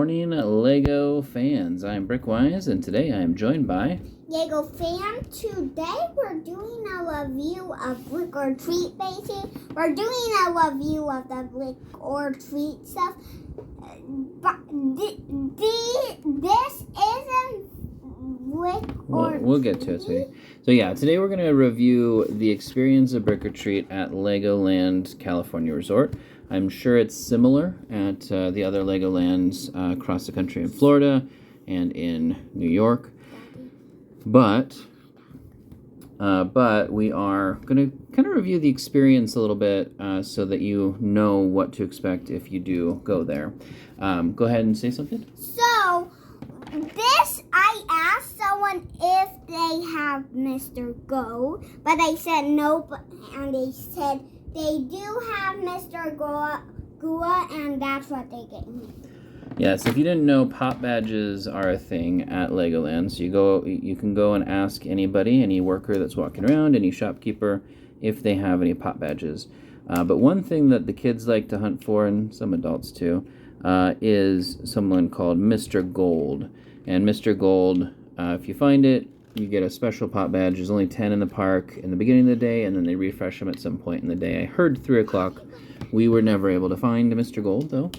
morning, LEGO fans. I'm Brickwise, and today I am joined by... LEGO fan. Today we're doing a review of Brick-or-treat, basically. We're doing a review of the Brick-or-treat stuff. But this isn't Brick-or-treat. We'll get to it, sweetie. So yeah, today we're going to review the experience of Brick-or-treat at LEGOLAND California Resort. I'm sure it's similar at the other LEGOLANDs across the country in Florida and in New York. But we are going to kind of review the experience a little bit so that you know what to expect if you do go there. Go ahead and say something. So, I asked someone if they have Mr. Gold, but they said no, and they said they do have Mr. Gua, and that's what they gave me. Yeah, so if you didn't know, pop badges are a thing at LEGOLAND. So you can go and ask anybody, any worker that's walking around, any shopkeeper, if they have any pop badges. But one thing that the kids like to hunt for, and some adults too, is someone called Mr. Gold. And Mr. Gold, if you find it, you get a special pop badge. There's only 10 in the park in the beginning of the day, and then they refresh them at some point in the day. I heard 3 o'clock. We were never able to find Mr. Gold, though.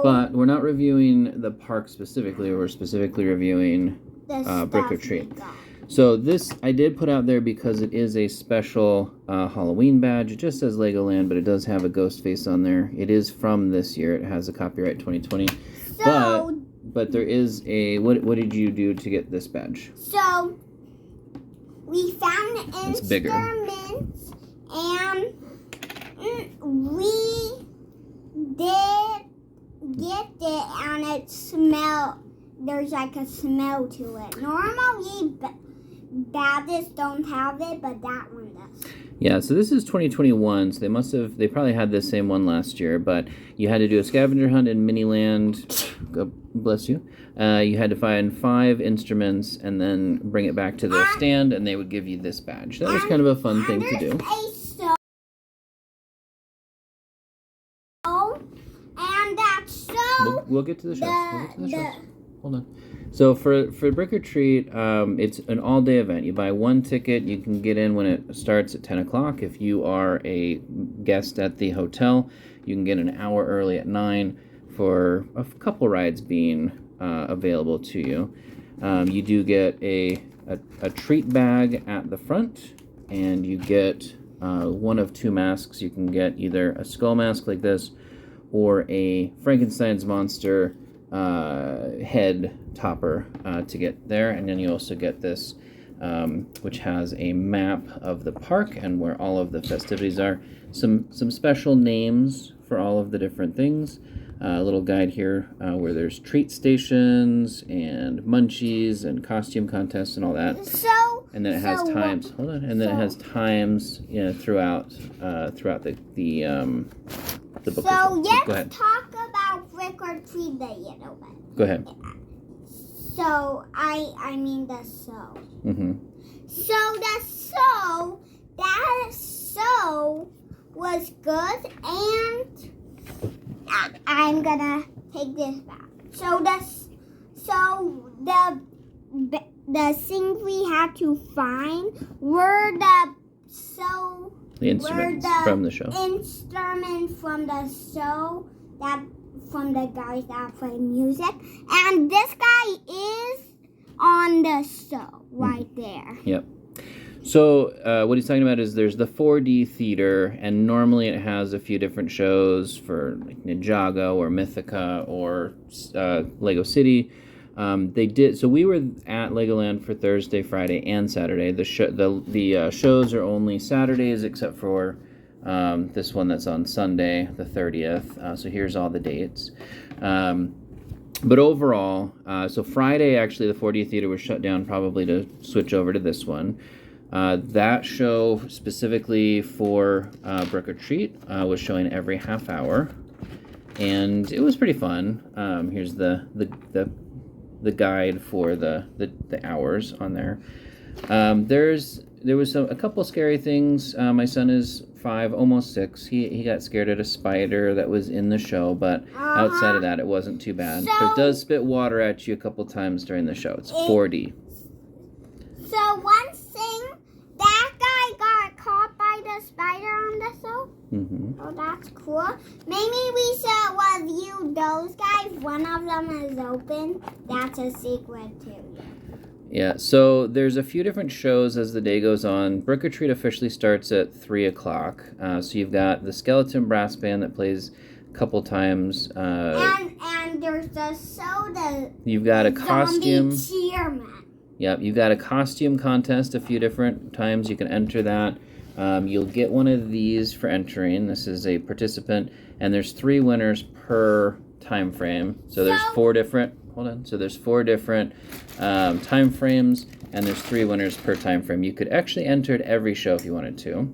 But we're not reviewing the park specifically. We're specifically reviewing Brick-or-treat. So this I did put out there because it is a special Halloween badge. It just says LEGOLAND, but it does have a ghost face on there. It is from this year. It has a copyright 2020. But there is a... What did you do to get this badge? So we found instruments, and we did get it, and it smelled. There's like a smell to it. Normally, badges don't have it, but that one does. Yeah, so this is 2021, so they probably had the same one last year, but you had to do a scavenger hunt in Miniland. God bless you. You had to find 5 instruments and then bring it back to their stand, and they would give you this badge. That was kind of a fun thing to do. We'll get to the shows. Hold on. So for Brick-or-treat, it's an all-day event. You buy 1 ticket. You can get in when it starts at 10 o'clock. If you are a guest at the hotel, you can get an hour early at 9 for a couple rides being available to you. You do get a treat bag at the front, and you get one of 2 masks. You can get either a skull mask like this or a Frankenstein's monster head topper to get there. And then you also get this, which has a map of the park and where all of the festivities are. Some special names for all of the different things. A little guide here where there's treat stations and munchies and costume contests and all that. And then it has times. Hold on. And then it has times, throughout the book. So let's talk about Brick-or-treat that you know about. Go ahead. So I mean the show. Mm-hmm. So that show was good, and I'm gonna take this back. So the things we had to find were the instruments from the show. Instruments from the show, from the guys that play music. And this guy is on the show right there. Yep. So what he's talking about is there's the 4D theater, and normally it has a few different shows for like Ninjago or Mythica or Lego City. So we were at LEGOLAND for Thursday, Friday, and Saturday. The shows are only Saturdays except for this one that's on Sunday, the 30th. So here's all the dates. But overall, so Friday, actually, the 4D theater was shut down probably to switch over to this one. That show specifically for Brick-or-treat was showing every half hour, and it was pretty fun. Here's the guide for the hours on there. There was a couple scary things. My son is 5, almost 6. He got scared at a spider that was in the show, but outside of that, it wasn't too bad. So, but it does spit water at you a couple times during the show. It's 4D. So one thing, that guy got caught by the spider on the show. Mm-hmm. Oh, that's cool. Maybe we should review those guys. One of them is open. That's a secret too. Yeah, so there's a few different shows as the day goes on. Brick-or-treat officially starts at 3 o'clock. So you've got the skeleton brass band that plays a couple times. And there's the soda. You've got a costume. Zombie cheerman. Yep, you've got a costume contest a few different times. You can enter that. You'll get one of these for entering. This is a participant, and there's 3 winners per time frame. So there's 4 different. Hold on. So there's 4 different time frames, and there's 3 winners per time frame. You could actually enter at every show if you wanted to.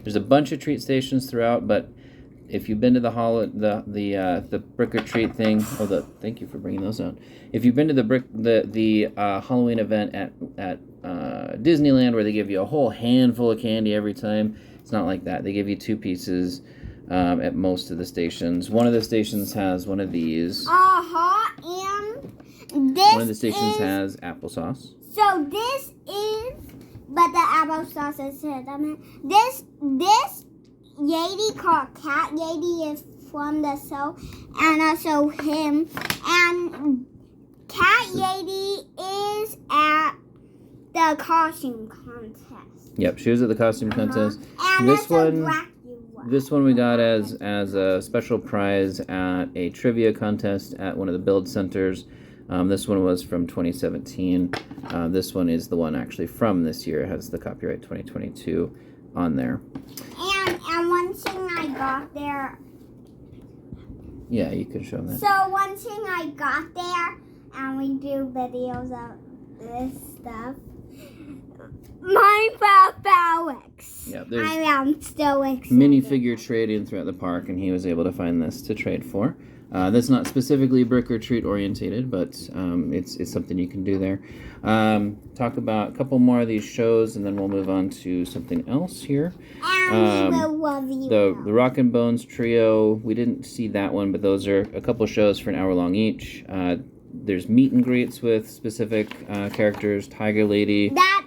There's a bunch of treat stations throughout, but if you've been to the Brick-or-treat thing, thank you for bringing those out. If you've been to the Halloween event at Disneyland, where they give you a whole handful of candy every time, it's not like that. They give you 2 pieces at most of the stations. One of the stations has one of these. And this. One of the stations has applesauce. So this is, but the applesauce is cinnamon. This Yeti called Cat Yeti is from the show, and also him. And Cat Yeti is at the costume contest. Yep, she was at the costume contest. And This one we got as a special prize at a trivia contest at one of the build centers. This one was from 2017. This one is the one actually from this year. It has the copyright 2022 on there. And one thing I got there. Yeah, you can show them that. So one thing I got there, and we do videos of this stuff. Minecraft Alex. Yeah, I am so excited. Minifigure trading throughout the park, and he was able to find this to trade for. That's not specifically Brick-or-treat orientated, but it's something you can do there. Talk about a couple more of these shows, and then we'll move on to something else here. And we will review the Rock and Bones Trio. We didn't see that one, but those are a couple shows for an hour long each. There's meet and greets with specific characters. Tiger Lady. That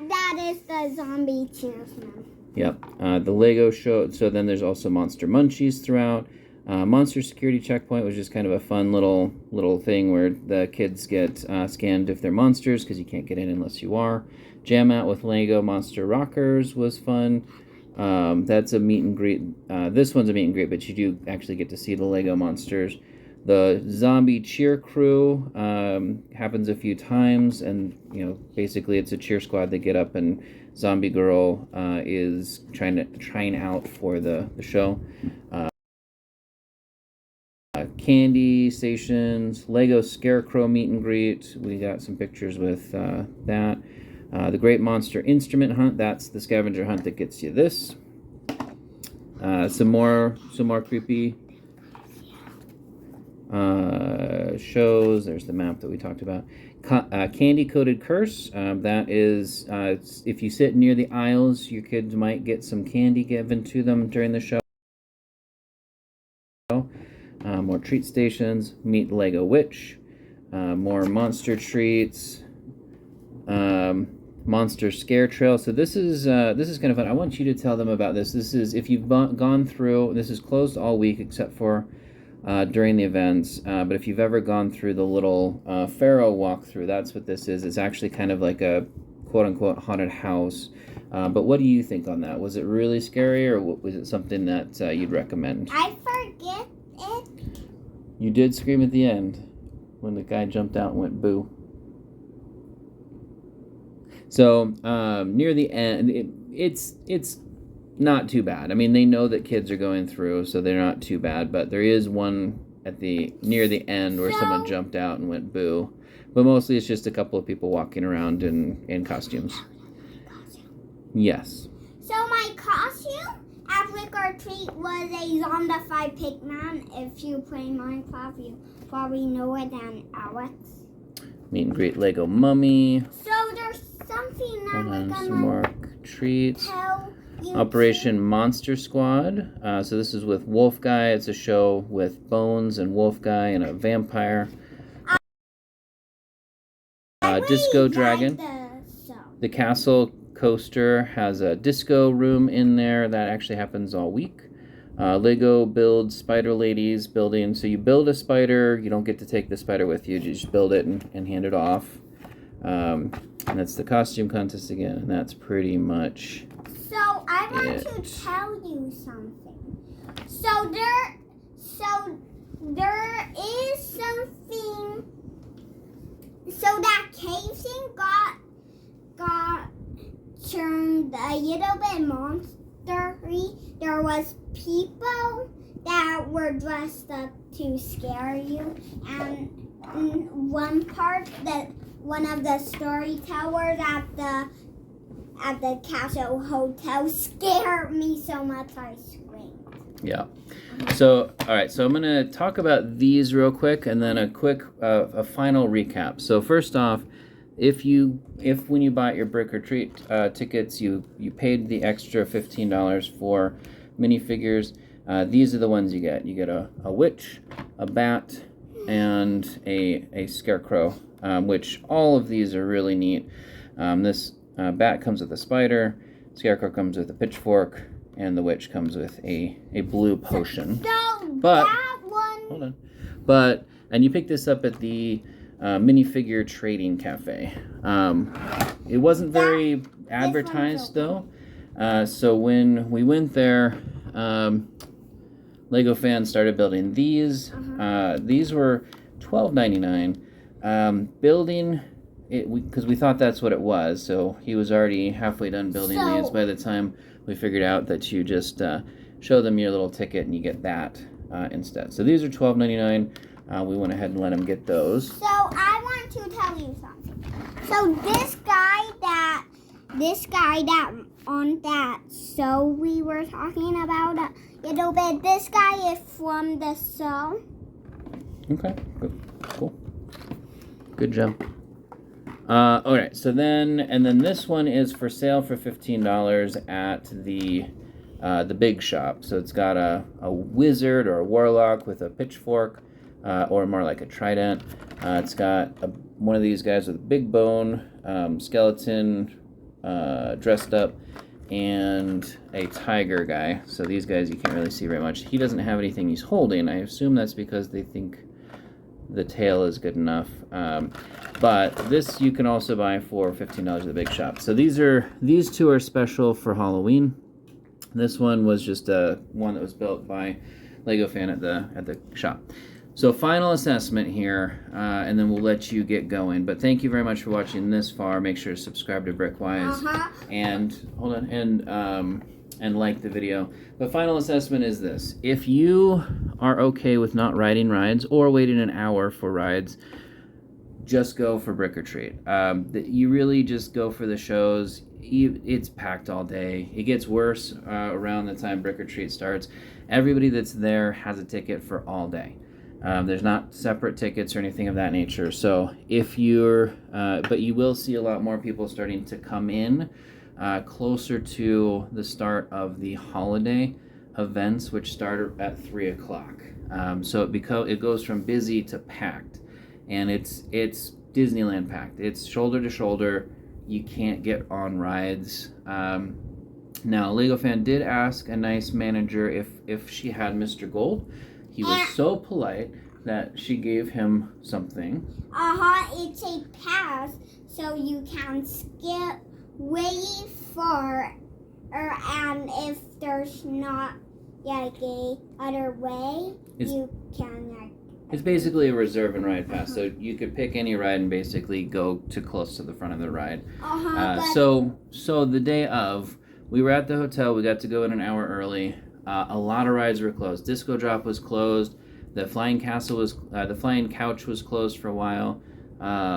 is the zombie cheersman. Yep. The Lego show. So then there's also Monster Munchies throughout. Monster Security Checkpoint was just kind of a fun little thing where the kids get scanned if they're monsters, because you can't get in unless you are. Jam Out with Lego Monster Rockers was fun. That's a meet and greet. This one's a meet and greet, but you do actually get to see the Lego monsters. The Zombie Cheer Crew happens a few times, and basically it's a cheer squad. They get up, and Zombie Girl is trying out for the show. Candy stations, Lego Scarecrow meet and greet. We got some pictures with that. The Great Monster Instrument Hunt. That's the scavenger hunt that gets you this. Some more creepy shows. There's the map that we talked about. Candy Coated Curse. That is if you sit near the aisles, your kids might get some candy given to them during the show. More treat stations. Meet Lego Witch. More monster treats. Monster Scare Trail. So this is kind of fun. I want you to tell them about this. This is, if you've gone through, this is closed all week except for during the events. But if you've ever gone through the little Pharaoh walkthrough, that's what this is. It's actually kind of like a quote-unquote haunted house. But what do you think on that? Was it really scary, or was it something that you'd recommend? I forget it. You did scream at the end when the guy jumped out and went boo. So near the end, it's not too bad. I mean, they know that kids are going through, so they're not too bad. But there is one near the end where someone jumped out and went boo. But mostly it's just a couple of people walking around in costumes. Yes. So my costume at Brick-or-treat was a zombified pigman. If you play Minecraft, you probably know it, and Alex. Meet and greet Lego Mummy. So there's something that Hold we're on, gonna some more treats. tell Operation Monster Squad. So this is with Wolf Guy. It's a show with Bones and Wolf Guy and a vampire. Disco Dragon. The Castle Coaster has a disco room in there. That actually happens all week. Lego builds Spider Ladies building. So you build a spider. You don't get to take the spider with you. You just build it and hand it off. And that's the costume contest again. And that's pretty much So I want to tell you something. So there is something. So that cave scene got turned a little bit monstery. There was people that were dressed up to scare you, and one part that one of the storytellers at the Castle Hotel scared me so much I screamed. Yeah. So, all right. So I'm going to talk about these real quick, and then a final recap. So first off, if when you bought your Brick-or-treat tickets, you paid the extra $15 for minifigures, these are the ones you get. You get a witch, a bat, and a scarecrow, which all of these are really neat. This bat comes with a spider, scarecrow comes with a pitchfork, and the witch comes with a blue potion. But that one. Hold on. And you pick this up at the minifigure trading cafe. It wasn't very advertised though. So when we went there, Lego fans started building these. These were $12.99. Building it because we thought that's what it was. So he was already halfway done building these by the time we figured out that you just show them your little ticket and you get that instead. So these are $12.99. We went ahead and let him get those. So I want to tell you something. So this guy that on that show we were talking about a little bit, this guy is from the show. Okay, good. Cool. Good job. All right, so then this one is for sale for $15 at the big shop. So it's got a wizard or a warlock with a pitchfork, or more like a trident. It's got one of these guys with a big bone, skeleton, dressed up, and a tiger guy. So these guys you can't really see very much. He doesn't have anything he's holding. I assume that's because they think the tail is good enough. But this you can also buy for $15 at the big shop. So these two are special for Halloween. This one was just one that was built by Lego fan at the shop. So final assessment here, and then we'll let you get going. But thank you very much for watching this far. Make sure to subscribe to Brickwise and hold on and like the video. But final assessment is this: if you are okay with not riding rides or waiting an hour for rides, just go for Brick-or-treat. You really just go for the shows. It's packed all day. It gets worse around the time Brick-or-treat starts. Everybody that's there has a ticket for all day. There's not separate tickets or anything of that nature. So if but you will see a lot more people starting to come in closer to the start of the holiday events, which start at 3 o'clock. So it goes from busy to packed, and it's Disneyland packed. It's shoulder to shoulder. You can't get on rides. Now, a Lego fan did ask a nice manager if she had Mr. Gold. He was so polite that she gave him something. It's a pass, so you can skip way far, and if there's not like a other way, you can. It's basically a reserve and ride pass, so you could pick any ride and basically go to close to the front of the ride. So the day of, we were at the hotel. We got to go in an hour early. A lot of rides were closed. Disco Drop was closed. The Flying Castle was, the Flying Couch was closed for a while. The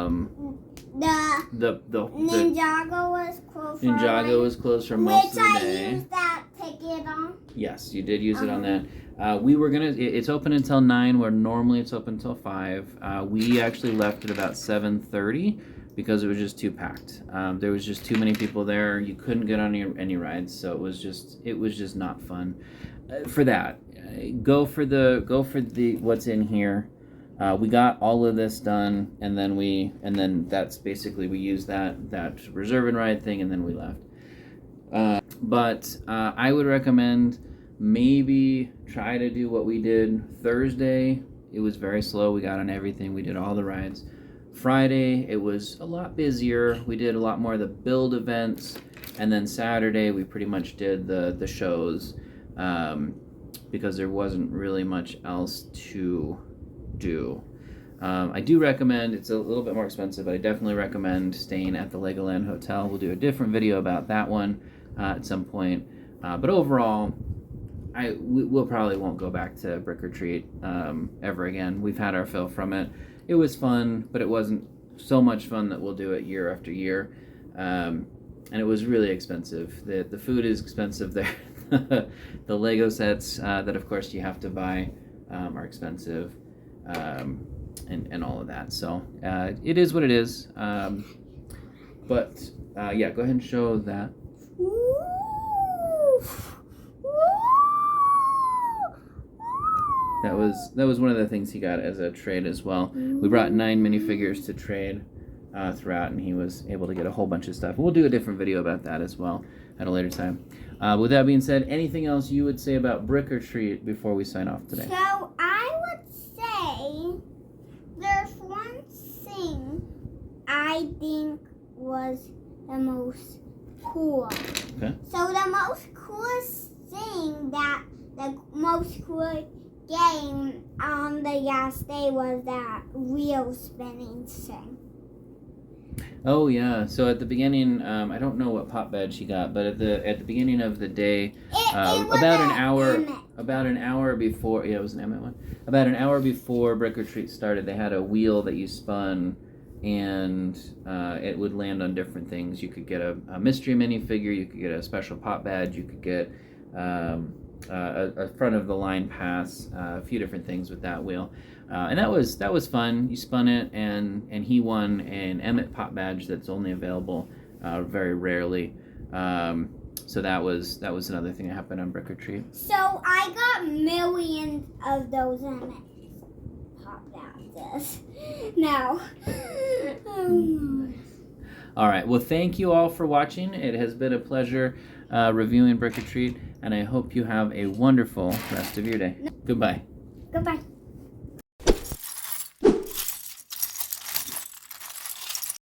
Ninjago was closed. Ninjago was closed for most of the day. Which I used that ticket on. Yes, you did use it on that. We were it's open until 9, where normally it's open until 5. We actually left at about 7:30 because it was just too packed. There was just too many people there. You couldn't get on any rides, so it was just not fun. For that, go for the what's in here. We got all of this done, and then that's basically we used that reserve and ride thing, and then we left. But I would recommend maybe try to do what we did Thursday. It was very slow. We got on everything. We did all the rides. Friday, it was a lot busier. We did a lot more of the build events. And then Saturday, we pretty much did the shows because there wasn't really much else to do. I do recommend, it's a little bit more expensive, but I definitely recommend staying at the Legoland Hotel. We'll do a different video about that one at some point. But overall, we'll probably won't go back to Brick-or-treat ever again. We've had our fill from it. It was fun, but it wasn't so much fun that we'll do it year after year. And it was really expensive. The food is expensive there. The Lego sets that, of course, you have to buy are expensive, and all of that. So it is what it is. But yeah, go ahead and show that. That was one of the things he got as a trade as well. We brought 9 minifigures to trade throughout, and he was able to get a whole bunch of stuff. We'll do a different video about that as well at a later time. With that being said, anything else you would say about Brick-or-treat before we sign off today? So I would say there's one thing I think was the most cool. Okay. So the most coolest thing the most cool game on the last day was that wheel spinning thing. Oh yeah. So at the beginning, I don't know what pop badge he got, but at the beginning of the day, about an hour before, yeah, it was an Emmett one. About an hour before Brick-or-treat started, they had a wheel that you spun, and it would land on different things. You could get a mystery minifigure, you could get a special pop badge, you could get a front of the line pass, a few different things with that wheel, and that was fun. You spun it, and he won an Emmett pop badge that's only available very rarely. So that was another thing that happened on Brick-or-treat. So I got millions of those Emmett pop badges. Now. All right. Well, thank you all for watching. It has been a pleasure reviewing Brick-or-treat, and I hope you have a wonderful rest of your day. Goodbye. Goodbye.